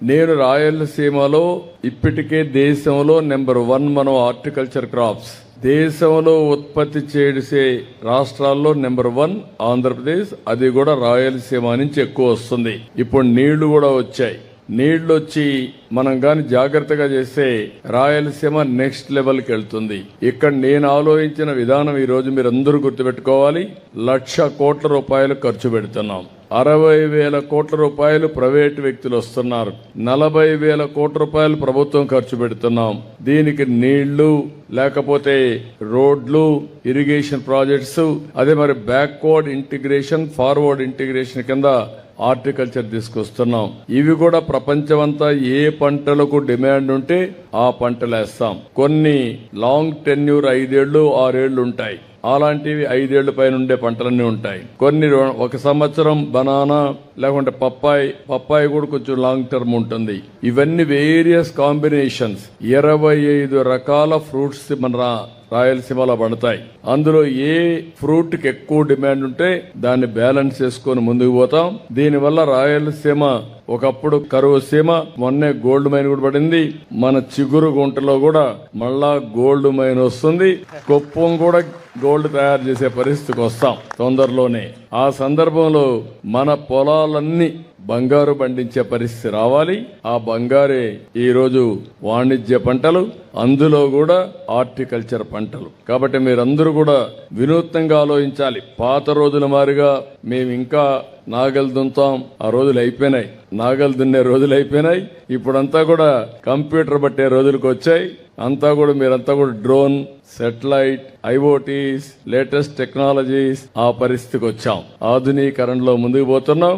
నేను రాయలసీమలో ఇప్పటికే దేశంలో నెంబర్ 1 మనం హార్టికల్చర్ క్రాప్స్ దేశంలో ఉత్పత్తి చేసే రాష్ట్రాల్లో నెంబర్ 1 ఆంధ్రప్రదేశ్. అది కూడా రాయలసీమ నుంచి ఎక్కువ వస్తుంది. ఇప్పుడు నీళ్లు కూడా వచ్చాయి. నీళ్లు వచ్చి మనం గాని జాగ్రత్తగా చేస్తే రాయలసీమ నెక్స్ట్ లెవెల్కి వెళ్తుంది. ఇక్కడ నేను ఆలోచించిన విధానం ఈ రోజు మీరందరూ గుర్తుపెట్టుకోవాలి. 1,00,000 కోట్ల రూపాయలు ఖర్చు పెడుతున్నాం. 60,000 కోట్ల రూపాయలు ప్రైవేటు వ్యక్తులు వస్తున్నారు. 40,000 కోట్ల రూపాయలు ప్రభుత్వం ఖర్చు పెడుతున్నాం. దీనికి నీళ్లు లేకపోతే రోడ్లు, ఇరిగేషన్ ప్రాజెక్ట్స్, అదే మరి బ్యాక్వర్డ్ ఇంటిగ్రేషన్, ఫార్వర్డ్ ఇంటిగ్రేషన్ కింద హార్టికల్చర్ తీసుకొస్తున్నాం. ఇవి కూడా ప్రపంచమంతా ఏ పంటలకు డిమాండ్ ఉంటే ఆ పంటలు వేస్తాం. కొన్ని లాంగ్ టెన్యూర్ 5 ఏళ్లు 6 ఏళ్లు ఉంటాయి. అలాంటివి 5 ఏళ్ల పైన ఉండే పంటలన్నీ ఉంటాయి. కొన్ని 1 సంవత్సరం బనానా లేకుంటే పప్పాయి కూడా కొంచెం లాంగ్ టర్మ్ ఉంటుంది. ఇవన్నీ వేరియస్ కాంబినేషన్స్ 25 రకాల ఫ్రూట్స్ మన రాయలసీమలో పడతాయి. అందులో ఏ ఫ్రూట్ కి ఎక్కువ డిమాండ్ ఉంటే దాన్ని బ్యాలెన్స్ చేసుకుని ముందుకు పోతాం. దీనివల్ల రాయలసీమ ఒకప్పుడు కరువు సీమ, మొన్నే గోల్డ్ మైన్ కూడా పడింది. మన చిగురు గుంటలో కూడా మళ్ళా గోల్డ్ మైన్ వస్తుంది. కుప్పం కూడా గోల్డ్ తయారు చేసే పరిస్థితికి వస్తాం తొందరలోనే. ఆ సందర్భంలో మన పొలాలన్నీ బంగారు పండించే పరిస్థితి రావాలి. ఆ బంగారే ఈ రోజు వాణిజ్య పంటలు, అందులో కూడా హార్టికల్చర్ పంటలు. కాబట్టి మీరందరూ కూడా వినూత్నంగా ఆలోచించాలి. పాత రోజుల మాదిరిగా మేము ఇంకా నాగలు దున్నుతాం, ఆ రోజులు అయిపోయినాయి. నాగలు దున్నే రోజులు అయిపోయినాయి. ఇప్పుడంతా కూడా కంప్యూటర్ బట్టే రోజులకు వచ్చాయి. అంతా కూడా మీరంతా కూడా drone, satellite, IoTs, latest technologies, ఆ పరిస్థితికి వచ్చాం. ఆధునీకరణలో ముందుకు పోతున్నాం.